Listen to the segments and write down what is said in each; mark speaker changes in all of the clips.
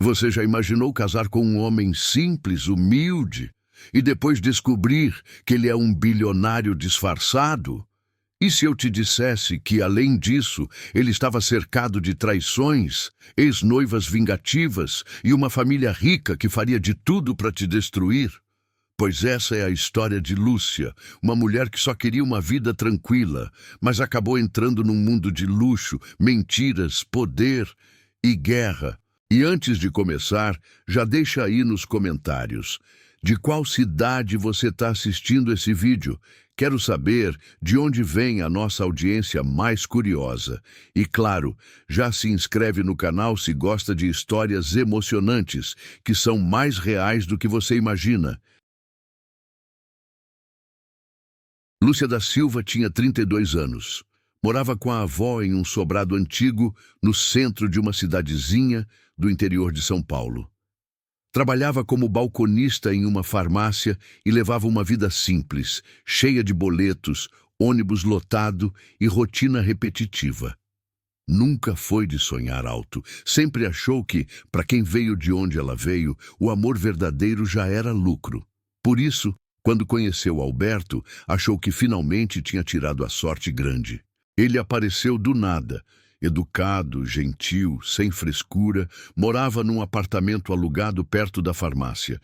Speaker 1: Você já imaginou casar com um homem simples, humilde, e depois descobrir que ele é um bilionário disfarçado? E se eu te dissesse que, além disso, ele estava cercado de traições, ex-noivas vingativas e uma família rica que faria de tudo para te destruir? Pois essa é a história de Lúcia, uma mulher que só queria uma vida tranquila, mas acabou entrando num mundo de luxo, mentiras, poder e guerra. E antes de começar, já deixa aí nos comentários de qual cidade você está assistindo esse vídeo. Quero saber de onde vem a nossa audiência mais curiosa. E claro, já se inscreve no canal se gosta de histórias emocionantes, que são mais reais do que você imagina. Lúcia da Silva tinha 32 anos. Morava com a avó em um sobrado antigo no centro de uma cidadezinha do interior de São Paulo. Trabalhava como balconista em uma farmácia e levava uma vida simples, cheia de boletos, ônibus lotado e rotina repetitiva. Nunca foi de sonhar alto. Sempre achou que, para quem veio de onde ela veio, o amor verdadeiro já era lucro. Por isso, quando conheceu Alberto, achou que finalmente tinha tirado a sorte grande. Ele apareceu do nada. Educado, gentil, sem frescura, morava num apartamento alugado perto da farmácia.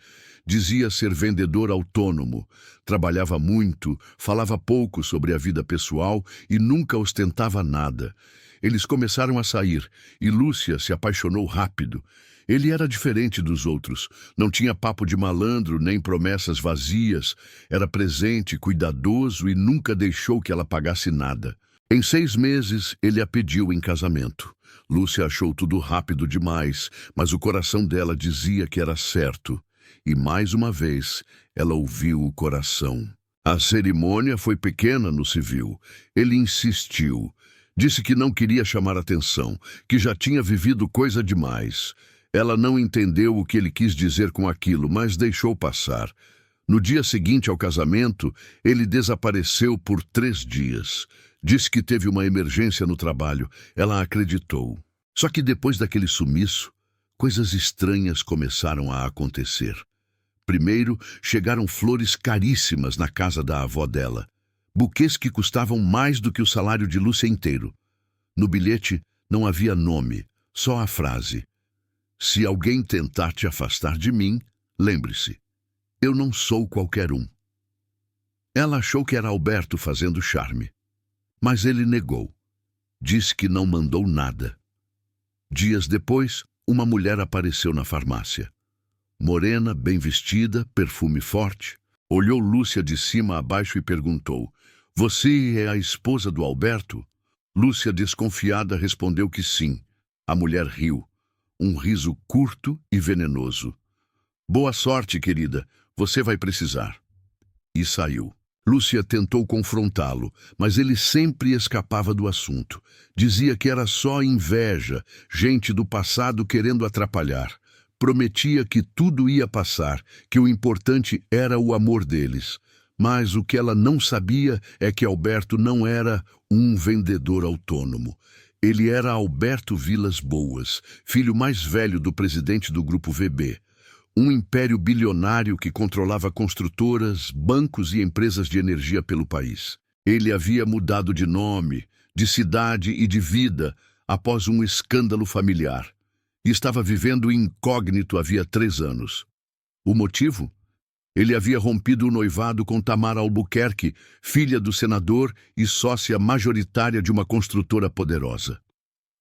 Speaker 1: Dizia ser vendedor autônomo, trabalhava muito, falava pouco sobre a vida pessoal e nunca ostentava nada. Eles começaram a sair e Lúcia se apaixonou rápido. Ele era diferente dos outros, não tinha papo de malandro nem promessas vazias, era presente, cuidadoso e nunca deixou que ela pagasse nada. Em 6 meses, ele a pediu em casamento. Lúcia achou tudo rápido demais, mas o coração dela dizia que era certo. E mais uma vez, ela ouviu o coração. A cerimônia foi pequena no civil. Ele insistiu. Disse que não queria chamar atenção, que já tinha vivido coisa demais. Ela não entendeu o que ele quis dizer com aquilo, mas deixou passar. No dia seguinte ao casamento, ele desapareceu por 3 dias. Disse que teve uma emergência no trabalho. Ela acreditou. Só que depois daquele sumiço, coisas estranhas começaram a acontecer. Primeiro, chegaram flores caríssimas na casa da avó dela. Buquês que custavam mais do que o salário de Lúcia inteiro. No bilhete não havia nome, só a frase: "Se alguém tentar te afastar de mim, lembre-se, eu não sou qualquer um." Ela achou que era Alberto fazendo charme. Mas ele negou. Disse que não mandou nada. Dias depois, uma mulher apareceu na farmácia. Morena, bem vestida, perfume forte. Olhou Lúcia de cima a baixo e perguntou: "Você é a esposa do Alberto?" Lúcia, desconfiada, respondeu que sim. A mulher riu. Um riso curto e venenoso. "Boa sorte, querida. Você vai precisar." E saiu. Lúcia tentou confrontá-lo, mas ele sempre escapava do assunto. Dizia que era só inveja, gente do passado querendo atrapalhar. Prometia que tudo ia passar, que o importante era o amor deles. Mas o que ela não sabia é que Alberto não era um vendedor autônomo. Ele era Alberto Vilas Boas, filho mais velho do presidente do Grupo VB. Um império bilionário que controlava construtoras, bancos e empresas de energia pelo país. Ele havia mudado de nome, de cidade e de vida após um escândalo familiar. E estava vivendo incógnito havia 3 anos. O motivo? Ele havia rompido o noivado com Tamara Albuquerque, filha do senador e sócia majoritária de uma construtora poderosa.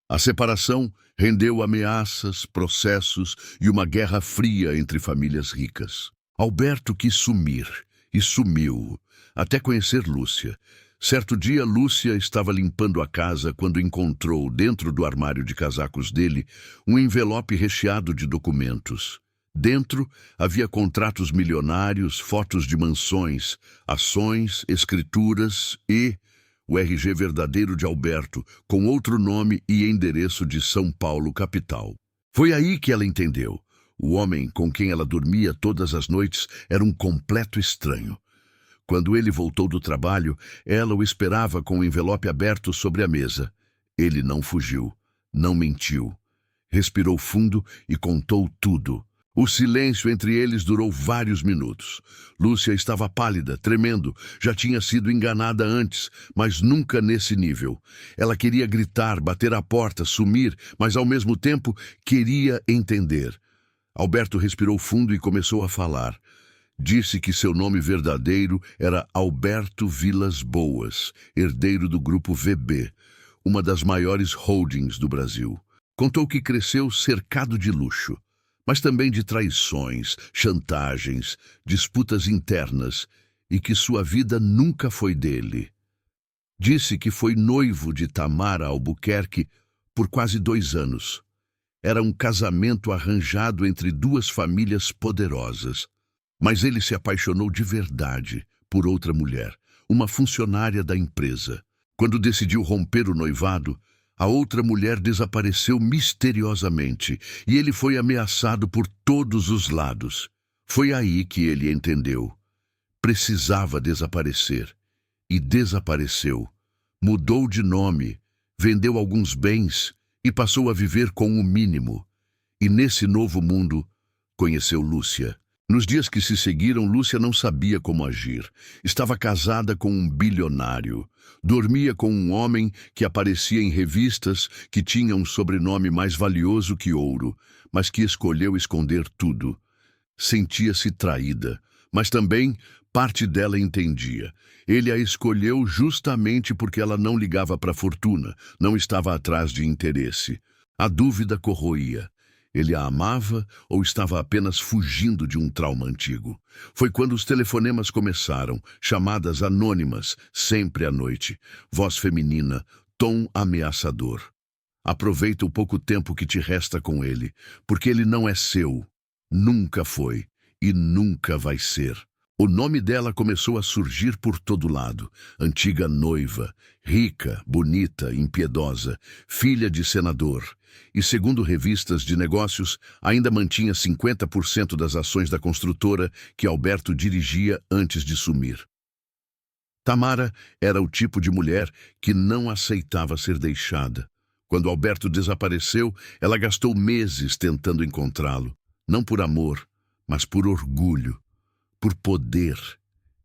Speaker 1: A separação rendeu ameaças, processos e uma guerra fria entre famílias ricas. Alberto quis sumir, e sumiu, até conhecer Lúcia. Certo dia, Lúcia estava limpando a casa quando encontrou, dentro do armário de casacos dele, um envelope recheado de documentos. Dentro havia contratos milionários, fotos de mansões, ações, escrituras e o RG verdadeiro de Alberto, com outro nome e endereço de São Paulo, capital. Foi aí que ela entendeu. O homem com quem ela dormia todas as noites era um completo estranho. Quando ele voltou do trabalho, ela o esperava com o envelope aberto sobre a mesa. Ele não fugiu, não mentiu. Respirou fundo e contou tudo. O silêncio entre eles durou vários minutos. Lúcia estava pálida, tremendo. Já tinha sido enganada antes, mas nunca nesse nível. Ela queria gritar, bater a porta, sumir, mas ao mesmo tempo queria entender. Alberto respirou fundo e começou a falar. Disse que seu nome verdadeiro era Alberto Vilas Boas, herdeiro do grupo VB, uma das maiores holdings do Brasil. Contou que cresceu cercado de luxo, mas também de traições, chantagens, disputas internas e que sua vida nunca foi dele. Disse que foi noivo de Tamara Albuquerque por quase 2 anos. Era um casamento arranjado entre 2 famílias poderosas. Mas ele se apaixonou de verdade por outra mulher, uma funcionária da empresa. Quando decidiu romper o noivado, a outra mulher desapareceu misteriosamente e ele foi ameaçado por todos os lados. Foi aí que ele entendeu. Precisava desaparecer. E desapareceu. Mudou de nome, vendeu alguns bens e passou a viver com o mínimo. E nesse novo mundo, conheceu Lúcia. Nos dias que se seguiram, Lúcia não sabia como agir. Estava casada com um bilionário. Dormia com um homem que aparecia em revistas, que tinha um sobrenome mais valioso que ouro, mas que escolheu esconder tudo. Sentia-se traída, mas também parte dela entendia. Ele a escolheu justamente porque ela não ligava para a fortuna, não estava atrás de interesse. A dúvida corroía. Ele a amava ou estava apenas fugindo de um trauma antigo? Foi quando os telefonemas começaram, chamadas anônimas, sempre à noite. Voz feminina, tom ameaçador. Aproveita o pouco tempo que te resta com ele, porque ele não é seu. Nunca foi e nunca vai ser. O nome dela começou a surgir por todo lado. Antiga noiva, rica, bonita, impiedosa, filha de senador. E, segundo revistas de negócios, ainda mantinha 50% das ações da construtora que Alberto dirigia antes de sumir. Tamara era o tipo de mulher que não aceitava ser deixada. Quando Alberto desapareceu, ela gastou meses tentando encontrá-lo. Não por amor, mas por orgulho, por poder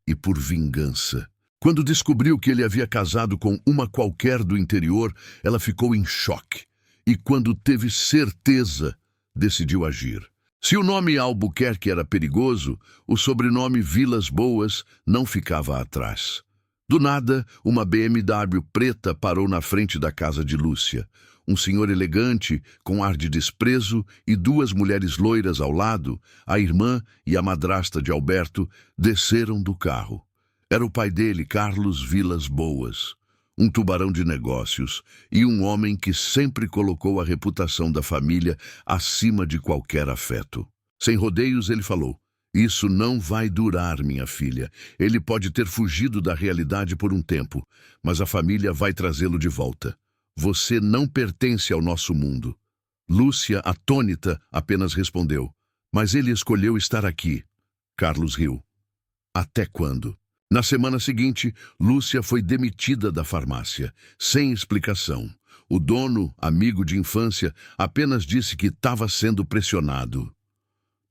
Speaker 1: e por vingança. Quando descobriu que ele havia casado com uma qualquer do interior, ela ficou em choque. E quando teve certeza, decidiu agir. Se o nome Albuquerque era perigoso, o sobrenome Vilas Boas não ficava atrás. Do nada, uma BMW preta parou na frente da casa de Lúcia. Um senhor elegante, com ar de desprezo, e 2 mulheres loiras ao lado, a irmã e a madrasta de Alberto, desceram do carro. Era o pai dele, Carlos Vilas Boas. Um tubarão de negócios e um homem que sempre colocou a reputação da família acima de qualquer afeto. Sem rodeios, ele falou: "Isso não vai durar, minha filha. Ele pode ter fugido da realidade por um tempo, mas a família vai trazê-lo de volta. Você não pertence ao nosso mundo." Lúcia, atônita, apenas respondeu: "Mas ele escolheu estar aqui." Carlos riu. "Até quando?" Na semana seguinte, Lúcia foi demitida da farmácia, sem explicação. O dono, amigo de infância, apenas disse que estava sendo pressionado.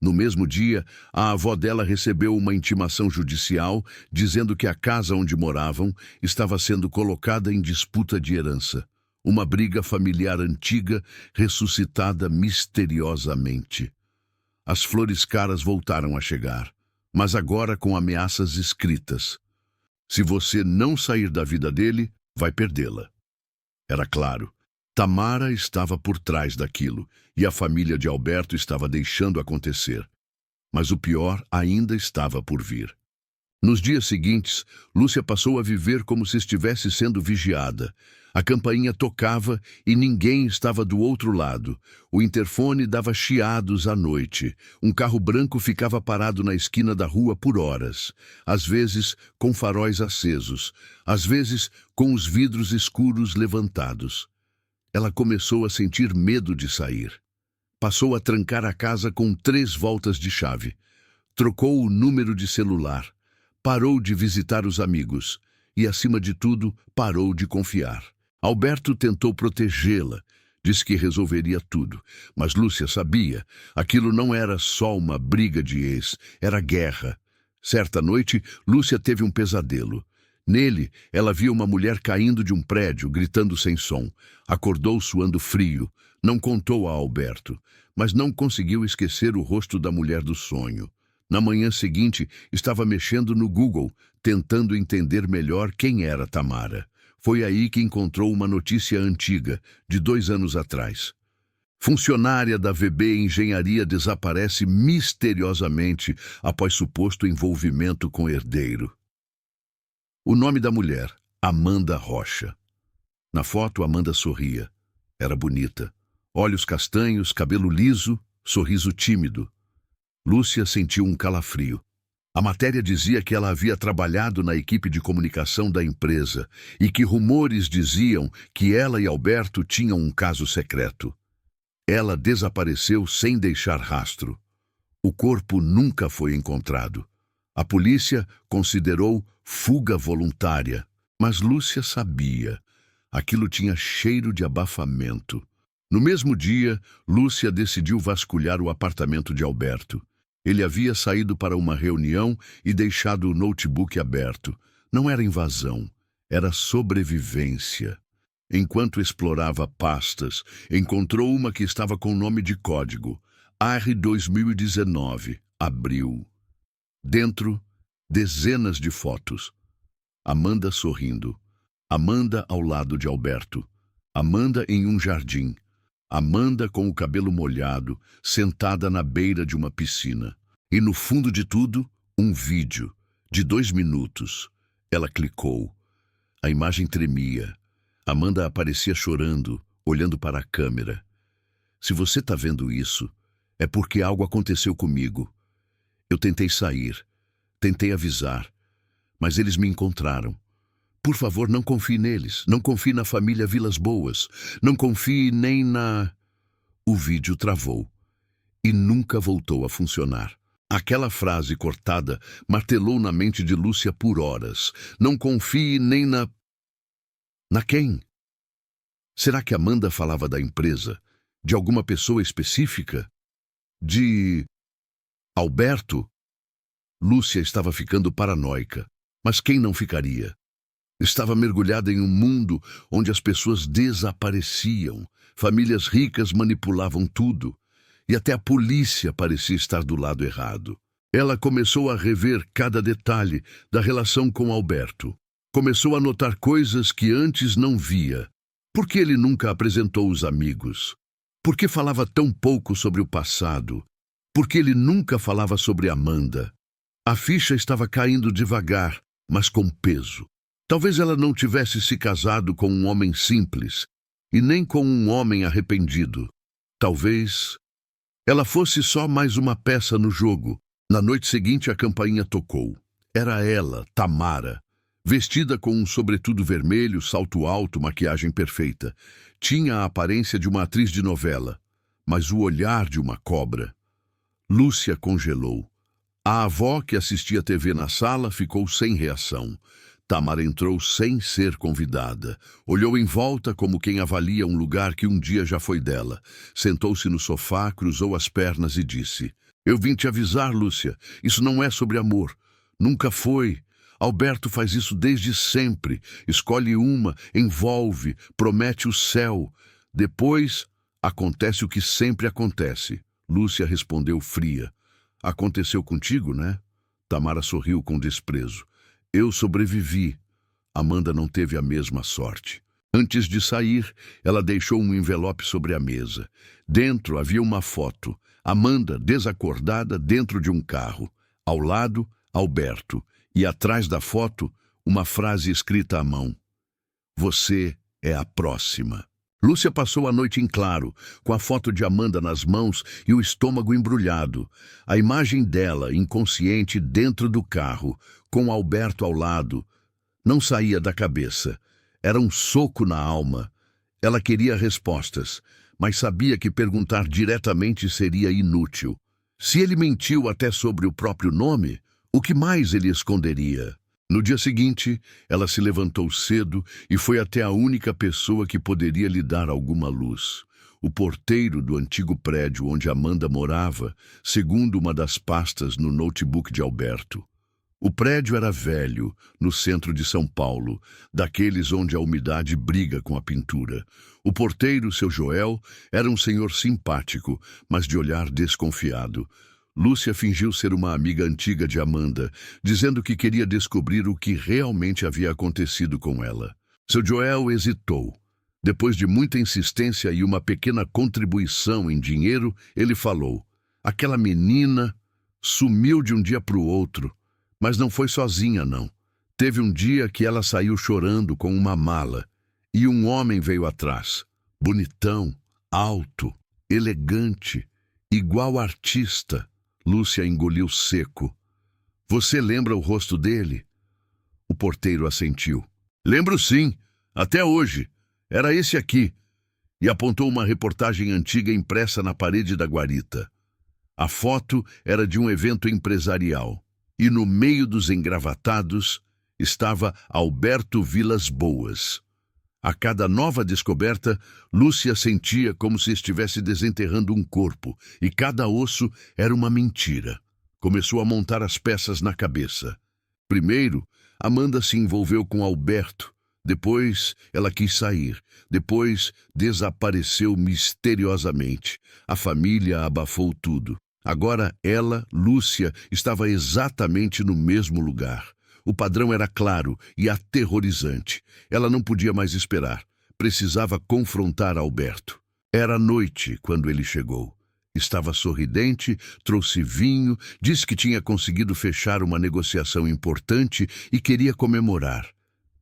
Speaker 1: No mesmo dia, a avó dela recebeu uma intimação judicial dizendo que a casa onde moravam estava sendo colocada em disputa de herança. Uma briga familiar antiga, ressuscitada misteriosamente. As flores caras voltaram a chegar, mas agora com ameaças escritas. Se você não sair da vida dele, vai perdê-la. Era claro. Tamara estava por trás daquilo, e a família de Alberto estava deixando acontecer. Mas o pior ainda estava por vir. Nos dias seguintes, Lúcia passou a viver como se estivesse sendo vigiada. A campainha tocava e ninguém estava do outro lado. O interfone dava chiados à noite. Um carro branco ficava parado na esquina da rua por horas. Às vezes com faróis acesos, às vezes com os vidros escuros levantados. Ela começou a sentir medo de sair. Passou a trancar a casa com 3 voltas de chave. Trocou o número de celular. Parou de visitar os amigos. E, acima de tudo, parou de confiar. Alberto tentou protegê-la. Disse que resolveria tudo, mas Lúcia sabia. Aquilo não era só uma briga de ex, era guerra. Certa noite, Lúcia teve um pesadelo. Nele, ela viu uma mulher caindo de um prédio, gritando sem som. Acordou suando frio. Não contou a Alberto, mas não conseguiu esquecer o rosto da mulher do sonho. Na manhã seguinte, estava mexendo no Google, tentando entender melhor quem era Tamara. Foi aí que encontrou uma notícia antiga, de 2 anos atrás. Funcionária da VB Engenharia desaparece misteriosamente após suposto envolvimento com herdeiro. O nome da mulher, Amanda Rocha. Na foto, Amanda sorria. Era bonita. Olhos castanhos, cabelo liso, sorriso tímido. Lúcia sentiu um calafrio. A matéria dizia que ela havia trabalhado na equipe de comunicação da empresa e que rumores diziam que ela e Alberto tinham um caso secreto. Ela desapareceu sem deixar rastro. O corpo nunca foi encontrado. A polícia considerou fuga voluntária, mas Lúcia sabia. Aquilo tinha cheiro de abafamento. No mesmo dia, Lúcia decidiu vasculhar o apartamento de Alberto. Ele havia saído para uma reunião e deixado o notebook aberto. Não era invasão, era sobrevivência. Enquanto explorava pastas, encontrou uma que estava com nome de código. AR 2019. Abriu. Dentro, dezenas de fotos. Amanda sorrindo. Amanda ao lado de Alberto. Amanda em um jardim. Amanda com o cabelo molhado, sentada na beira de uma piscina. E no fundo de tudo, um vídeo, de 2 minutos. Ela clicou. A imagem tremia. Amanda aparecia chorando, olhando para a câmera. Se você está vendo isso, é porque algo aconteceu comigo. Eu tentei sair, tentei avisar, mas eles me encontraram. Por favor, não confie neles, não confie na família Vilas Boas, não confie nem na... O vídeo travou e nunca voltou a funcionar. Aquela frase cortada martelou na mente de Lúcia por horas. Não confie nem na... Na quem? Será que Amanda falava da empresa? De alguma pessoa específica? De... Alberto? Lúcia estava ficando paranoica, mas quem não ficaria? Estava mergulhada em um mundo onde as pessoas desapareciam, famílias ricas manipulavam tudo, e até a polícia parecia estar do lado errado. Ela começou a rever cada detalhe da relação com Alberto. Começou a notar coisas que antes não via. Por que ele nunca apresentou os amigos? Por que falava tão pouco sobre o passado? Por que ele nunca falava sobre Amanda? A ficha estava caindo devagar, mas com peso. Talvez ela não tivesse se casado com um homem simples, e nem com um homem arrependido. Talvez ela fosse só mais uma peça no jogo. Na noite seguinte, a campainha tocou. Era ela, Tamara, vestida com um sobretudo vermelho, salto alto, maquiagem perfeita. Tinha a aparência de uma atriz de novela, mas o olhar de uma cobra. Lúcia congelou. A avó, que assistia TV na sala, ficou sem reação. Tamara entrou sem ser convidada. Olhou em volta como quem avalia um lugar que um dia já foi dela. Sentou-se no sofá, cruzou as pernas e disse: "Eu vim te avisar, Lúcia. Isso não é sobre amor. Nunca foi. Alberto faz isso desde sempre. Escolhe uma, envolve, promete o céu. Depois, acontece o que sempre acontece." Lúcia respondeu fria. "Aconteceu contigo, né?" Tamara sorriu com desprezo. "Eu sobrevivi." Amanda não teve a mesma sorte. Antes de sair, ela deixou um envelope sobre a mesa. Dentro havia uma foto. Amanda, desacordada, dentro de um carro. Ao lado, Alberto. E atrás da foto, uma frase escrita à mão: "Você é a próxima." Lúcia passou a noite em claro, com a foto de Amanda nas mãos e o estômago embrulhado. A imagem dela, inconsciente, dentro do carro, com Alberto ao lado, não saía da cabeça. Era um soco na alma. Ela queria respostas, mas sabia que perguntar diretamente seria inútil. Se ele mentiu até sobre o próprio nome, o que mais ele esconderia? No dia seguinte, ela se levantou cedo e foi até a única pessoa que poderia lhe dar alguma luz. O porteiro do antigo prédio onde Amanda morava, segundo uma das pastas no notebook de Alberto. O prédio era velho, no centro de São Paulo, daqueles onde a umidade briga com a pintura. O porteiro, seu Joel, era um senhor simpático, mas de olhar desconfiado. Lúcia fingiu ser uma amiga antiga de Amanda, dizendo que queria descobrir o que realmente havia acontecido com ela. Seu Joel hesitou. Depois de muita insistência e uma pequena contribuição em dinheiro, ele falou: aquela menina sumiu de um dia para o outro. Mas não foi sozinha, não. Teve um dia que ela saiu chorando com uma mala e um homem veio atrás. Bonitão, alto, elegante, igual artista. Lúcia engoliu seco. Você lembra o rosto dele? O porteiro assentiu. Lembro sim, até hoje. Era esse aqui. E apontou uma reportagem antiga impressa na parede da guarita. A foto era de um evento empresarial. E no meio dos engravatados estava Alberto Vilas Boas. A cada nova descoberta, Lúcia sentia como se estivesse desenterrando um corpo, e cada osso era uma mentira. Começou a montar as peças na cabeça. Primeiro, Amanda se envolveu com Alberto. Depois, ela quis sair. Depois, desapareceu misteriosamente. A família abafou tudo. Agora ela, Lúcia, estava exatamente no mesmo lugar. O padrão era claro e aterrorizante. Ela não podia mais esperar. Precisava confrontar Alberto. Era noite quando ele chegou. Estava sorridente, trouxe vinho, disse que tinha conseguido fechar uma negociação importante e queria comemorar.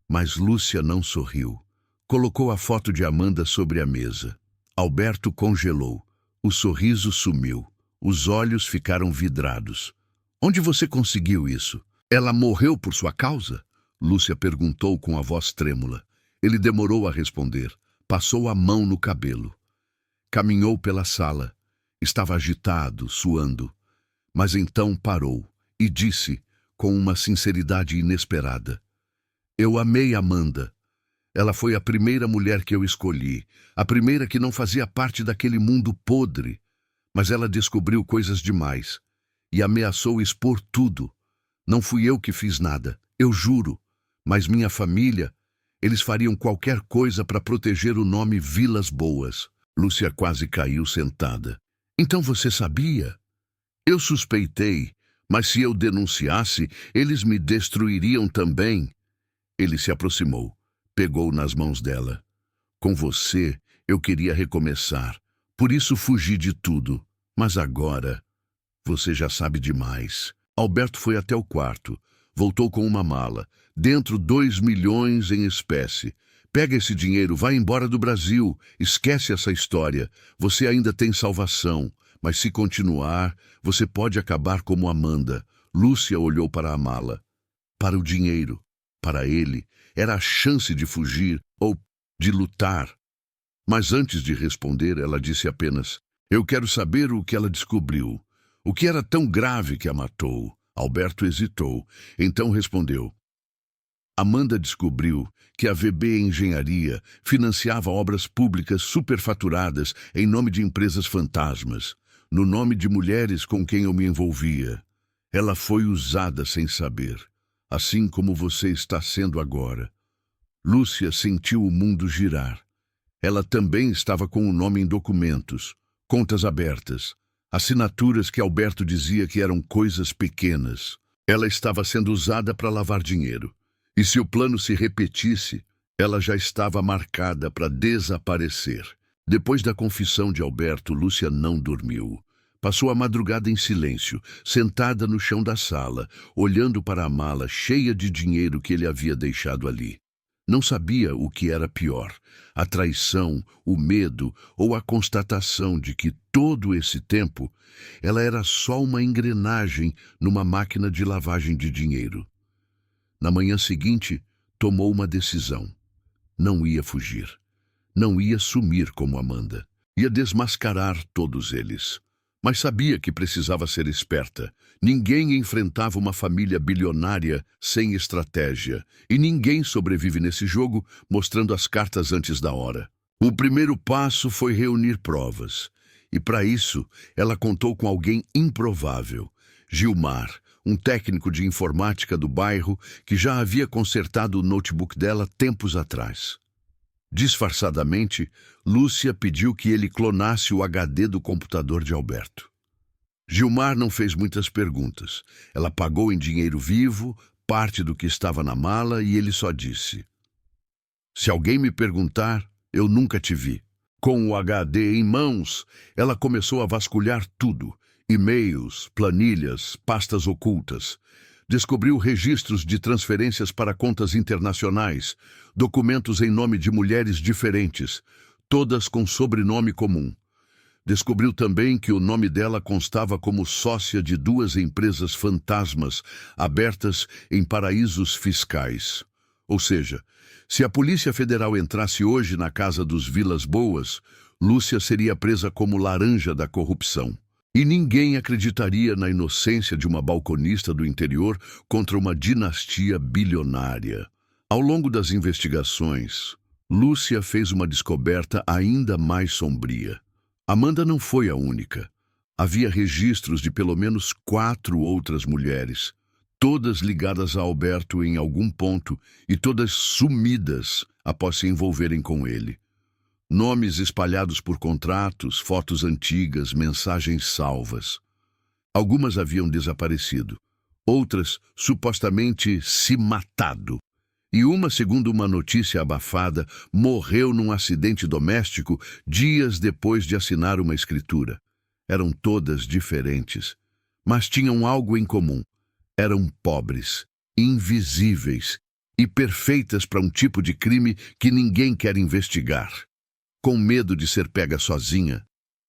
Speaker 1: Mas Lúcia não sorriu. Colocou a foto de Amanda sobre a mesa. Alberto congelou. O sorriso sumiu. Os olhos ficaram vidrados. Onde você conseguiu isso? Ela morreu por sua causa? Lúcia perguntou com a voz trêmula. Ele demorou a responder. Passou a mão no cabelo. Caminhou pela sala. Estava agitado, suando. Mas então parou e disse, com uma sinceridade inesperada: eu amei Amanda. Ela foi a primeira mulher que eu escolhi, a primeira que não fazia parte daquele mundo podre. Mas ela descobriu coisas demais e ameaçou expor tudo. Não fui eu que fiz nada, eu juro. Mas minha família, eles fariam qualquer coisa para proteger o nome Vilas Boas. Lúcia quase caiu sentada. Então você sabia? Eu suspeitei, mas se eu denunciasse, eles me destruiriam também. Ele se aproximou, pegou nas mãos dela. Com você, eu queria recomeçar. Por isso fugi de tudo. Mas agora, você já sabe demais. Alberto foi até o quarto. Voltou com uma mala. Dentro 2 milhões em espécie. Pega esse dinheiro, vai embora do Brasil. Esquece essa história. Você ainda tem salvação. Mas se continuar, você pode acabar como Amanda. Lúcia olhou para a mala. Para o dinheiro. Para ele, era a chance de fugir ou de lutar. Mas antes de responder, ela disse apenas: eu quero saber o que ela descobriu. O que era tão grave que a matou? Alberto hesitou, então respondeu: Amanda descobriu que a VB Engenharia financiava obras públicas superfaturadas em nome de empresas fantasmas, no nome de mulheres com quem eu me envolvia. Ela foi usada sem saber, assim como você está sendo agora. Lúcia sentiu o mundo girar. Ela também estava com o nome em documentos, contas abertas, assinaturas que Alberto dizia que eram coisas pequenas. Ela estava sendo usada para lavar dinheiro. E se o plano se repetisse, ela já estava marcada para desaparecer. Depois da confissão de Alberto, Lúcia não dormiu. Passou a madrugada em silêncio, sentada no chão da sala, olhando para a mala cheia de dinheiro que ele havia deixado ali. Não sabia o que era pior, a traição, o medo ou a constatação de que todo esse tempo ela era só uma engrenagem numa máquina de lavagem de dinheiro. Na manhã seguinte, tomou uma decisão. Não ia fugir. Não ia sumir como Amanda. Ia desmascarar todos eles. Mas sabia que precisava ser esperta. Ninguém enfrentava uma família bilionária sem estratégia. E ninguém sobrevive nesse jogo mostrando as cartas antes da hora. O primeiro passo foi reunir provas. E para isso, ela contou com alguém improvável. Gilmar, um técnico de informática do bairro que já havia consertado o notebook dela tempos atrás. Disfarçadamente, Lúcia pediu que ele clonasse o HD do computador de Alberto. Gilmar não fez muitas perguntas. Ela pagou em dinheiro vivo, parte do que estava na mala, e ele só disse: "Se alguém me perguntar, eu nunca te vi." Com o HD em mãos, ela começou a vasculhar tudo: e-mails, planilhas, pastas ocultas. Descobriu registros de transferências para contas internacionais, documentos em nome de mulheres diferentes, todas com sobrenome comum. Descobriu também que o nome dela constava como sócia de 2 empresas fantasmas abertas em paraísos fiscais. Ou seja, se a Polícia Federal entrasse hoje na casa dos Vilas Boas, Lúcia seria presa como laranja da corrupção. E ninguém acreditaria na inocência de uma balconista do interior contra uma dinastia bilionária. Ao longo das investigações, Lúcia fez uma descoberta ainda mais sombria. Amanda não foi a única. Havia registros de pelo menos 4 outras mulheres, todas ligadas a Alberto em algum ponto e todas sumidas após se envolverem com ele. Nomes espalhados por contratos, fotos antigas, mensagens salvas. Algumas haviam desaparecido, outras supostamente se matado. E uma, segundo uma notícia abafada, morreu num acidente doméstico dias depois de assinar uma escritura. Eram todas diferentes, mas tinham algo em comum. Eram pobres, invisíveis e perfeitas para um tipo de crime que ninguém quer investigar. Com medo de ser pega sozinha,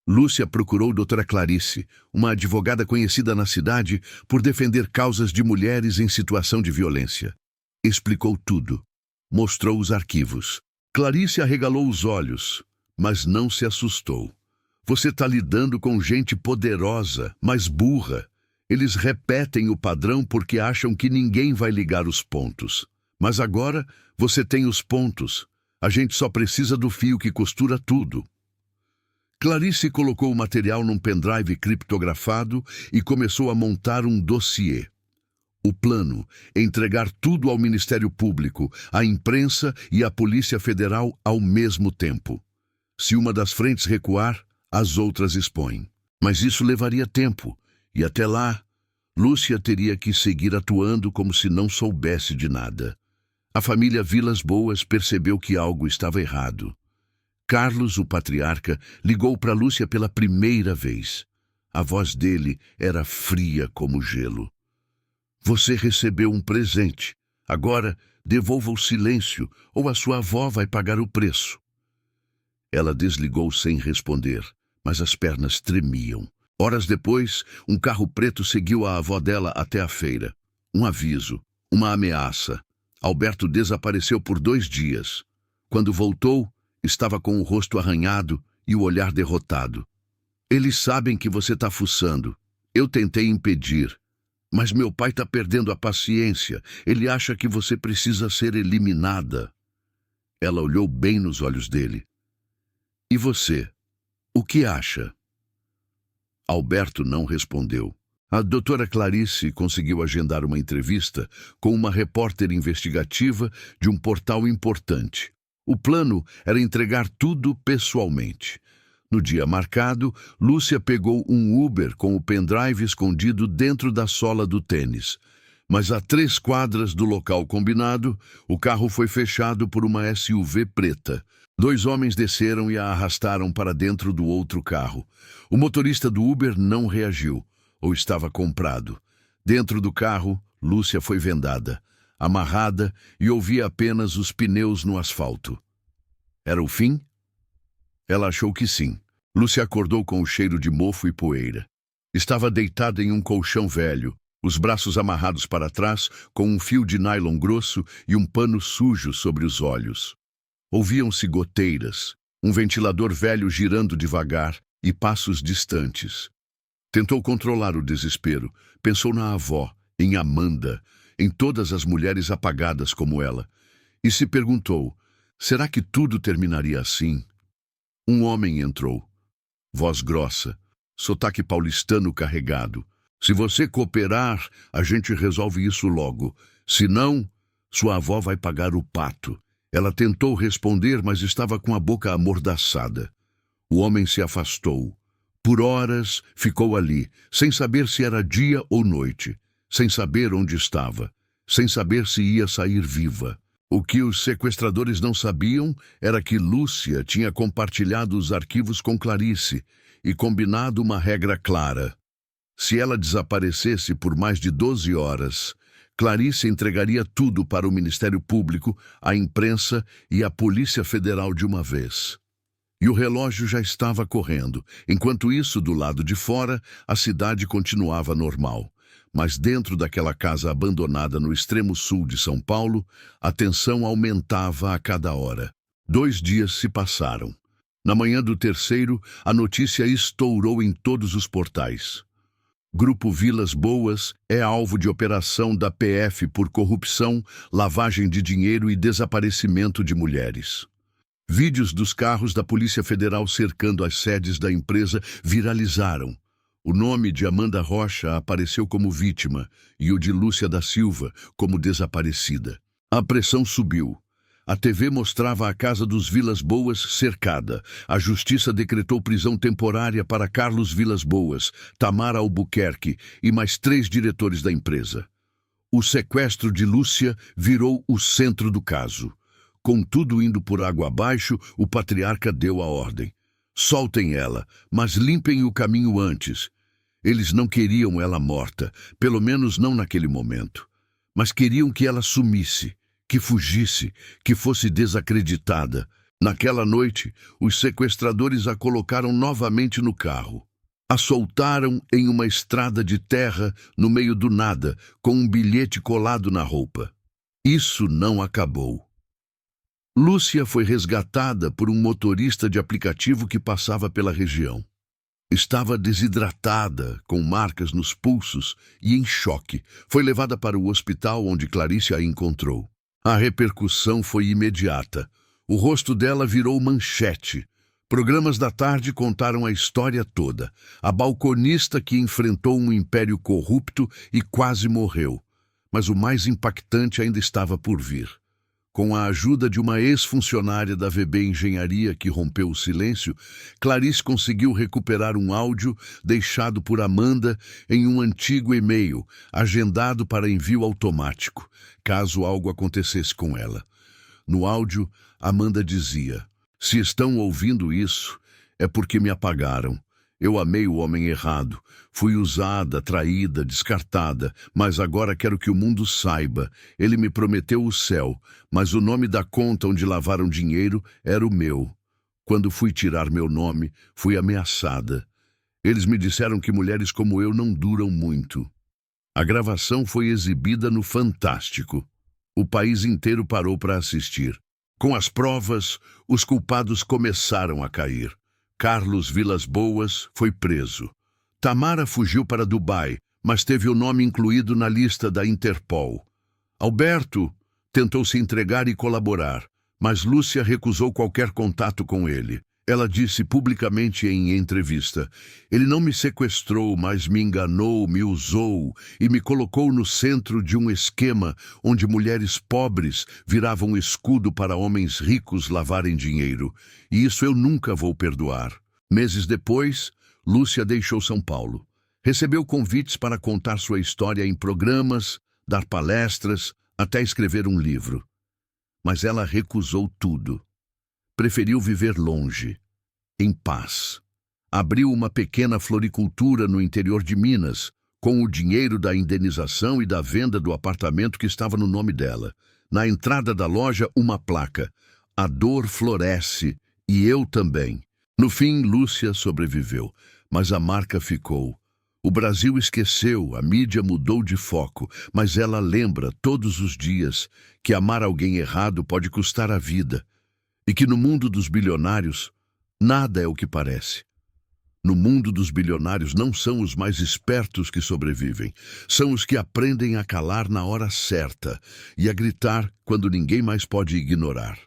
Speaker 1: Lúcia procurou doutora Clarice, uma advogada conhecida na cidade por defender causas de mulheres em situação de violência. Explicou tudo. Mostrou os arquivos. Clarice arregalou os olhos, mas não se assustou. Você está lidando com gente poderosa, mas burra. Eles repetem o padrão porque acham que ninguém vai ligar os pontos. Mas agora você tem os pontos. A gente só precisa do fio que costura tudo. Clarice colocou o material num pendrive criptografado e começou a montar um dossiê. O plano é entregar tudo ao Ministério Público, à imprensa e à Polícia Federal ao mesmo tempo. Se uma das frentes recuar, as outras expõem. Mas isso levaria tempo, e até lá, Lúcia teria que seguir atuando como se não soubesse de nada. A família Vilas Boas percebeu que algo estava errado. Carlos, o patriarca, ligou para Lúcia pela primeira vez. A voz dele era fria como gelo. Você recebeu um presente. Agora, devolva o silêncio, ou a sua avó vai pagar o preço. Ela desligou sem responder, mas as pernas tremiam. Horas depois, um carro preto seguiu a avó dela até a feira. Um aviso, uma ameaça. Alberto desapareceu por 2 dias. Quando voltou, estava com o rosto arranhado e o olhar derrotado. Eles sabem que você está fuçando. Eu tentei impedir. Mas meu pai está perdendo a paciência. Ele acha que você precisa ser eliminada. Ela olhou bem nos olhos dele. E você? O que acha? Alberto não respondeu. A doutora Clarice conseguiu agendar uma entrevista com uma repórter investigativa de um portal importante. O plano era entregar tudo pessoalmente. No dia marcado, Lúcia pegou um Uber com o pendrive escondido dentro da sola do tênis. Mas a 3 quadras do local combinado, o carro foi fechado por uma SUV preta. 2 homens desceram e a arrastaram para dentro do outro carro. O motorista do Uber não reagiu, ou estava comprado. Dentro do carro, Lúcia foi vendada, amarrada e ouvia apenas os pneus no asfalto. Era o fim? Ela achou que sim. Lúcia acordou com o cheiro de mofo e poeira. Estava deitada em um colchão velho, os braços amarrados para trás, com um fio de nylon grosso e um pano sujo sobre os olhos. Ouviam-se goteiras, um ventilador velho girando devagar e passos distantes. Tentou controlar o desespero. Pensou na avó, em Amanda, em todas as mulheres apagadas como ela. E se perguntou, será que tudo terminaria assim? Um homem entrou. Voz grossa, sotaque paulistano carregado. Se você cooperar, a gente resolve isso logo. Se não, sua avó vai pagar o pato. Ela tentou responder, mas estava com a boca amordaçada. O homem se afastou. Por horas ficou ali, sem saber se era dia ou noite, sem saber onde estava, sem saber se ia sair viva. O que os sequestradores não sabiam era que Lúcia tinha compartilhado os arquivos com Clarice e combinado uma regra clara. Se ela desaparecesse por mais de 12 horas, Clarice entregaria tudo para o Ministério Público, a imprensa e a Polícia Federal de uma vez. E o relógio já estava correndo. Enquanto isso, do lado de fora, a cidade continuava normal. Mas dentro daquela casa abandonada no extremo sul de São Paulo, a tensão aumentava a cada hora. 2 dias se passaram. Na manhã do terceiro, a notícia estourou em todos os portais. Grupo Vilas Boas é alvo de operação da PF por corrupção, lavagem de dinheiro e desaparecimento de mulheres. Vídeos dos carros da Polícia Federal cercando as sedes da empresa viralizaram. O nome de Amanda Rocha apareceu como vítima e o de Lúcia da Silva como desaparecida. A pressão subiu. A TV mostrava a casa dos Vilas Boas cercada. A justiça decretou prisão temporária para Carlos Vilas Boas, Tamara Albuquerque e mais 3 diretores da empresa. O sequestro de Lúcia virou o centro do caso. Com tudo indo por água abaixo, o patriarca deu a ordem. Soltem ela, mas limpem o caminho antes. Eles não queriam ela morta, pelo menos não naquele momento. Mas queriam que ela sumisse, que fugisse, que fosse desacreditada. Naquela noite, os sequestradores a colocaram novamente no carro. A soltaram em uma estrada de terra, no meio do nada, com um bilhete colado na roupa. Isso não acabou. Lúcia foi resgatada por um motorista de aplicativo que passava pela região. Estava desidratada, com marcas nos pulsos e em choque. Foi levada para o hospital onde Clarice a encontrou. A repercussão foi imediata. O rosto dela virou manchete. Programas da tarde contaram a história toda. A balconista que enfrentou um império corrupto e quase morreu. Mas o mais impactante ainda estava por vir. Com a ajuda de uma ex-funcionária da VB Engenharia que rompeu o silêncio, Clarice conseguiu recuperar um áudio deixado por Amanda em um antigo e-mail, agendado para envio automático, caso algo acontecesse com ela. No áudio, Amanda dizia: "Se estão ouvindo isso, é porque me apagaram. Eu amei o homem errado. Fui usada, traída, descartada, mas agora quero que o mundo saiba. Ele me prometeu o céu, mas o nome da conta onde lavaram dinheiro era o meu. Quando fui tirar meu nome, fui ameaçada. Eles me disseram que mulheres como eu não duram muito." A gravação foi exibida no Fantástico. O país inteiro parou para assistir. Com as provas, os culpados começaram a cair. Carlos Vilas Boas foi preso. Tamara fugiu para Dubai, mas teve o nome incluído na lista da Interpol. Alberto tentou se entregar e colaborar, mas Lúcia recusou qualquer contato com ele. Ela disse publicamente em entrevista: "Ele não me sequestrou, mas me enganou, me usou e me colocou no centro de um esquema onde mulheres pobres viravam escudo para homens ricos lavarem dinheiro. E isso eu nunca vou perdoar." Meses depois, Lúcia deixou São Paulo. Recebeu convites para contar sua história em programas, dar palestras, até escrever um livro. Mas ela recusou tudo. Preferiu viver longe, em paz. Abriu uma pequena floricultura no interior de Minas, com o dinheiro da indenização e da venda do apartamento que estava no nome dela. Na entrada da loja, uma placa: "A dor floresce, e eu também." No fim, Lúcia sobreviveu, mas a marca ficou. O Brasil esqueceu, a mídia mudou de foco, mas ela lembra todos os dias que amar alguém errado pode custar a vida. E que no mundo dos bilionários, nada é o que parece. No mundo dos bilionários não são os mais espertos que sobrevivem, são os que aprendem a calar na hora certa e a gritar quando ninguém mais pode ignorar.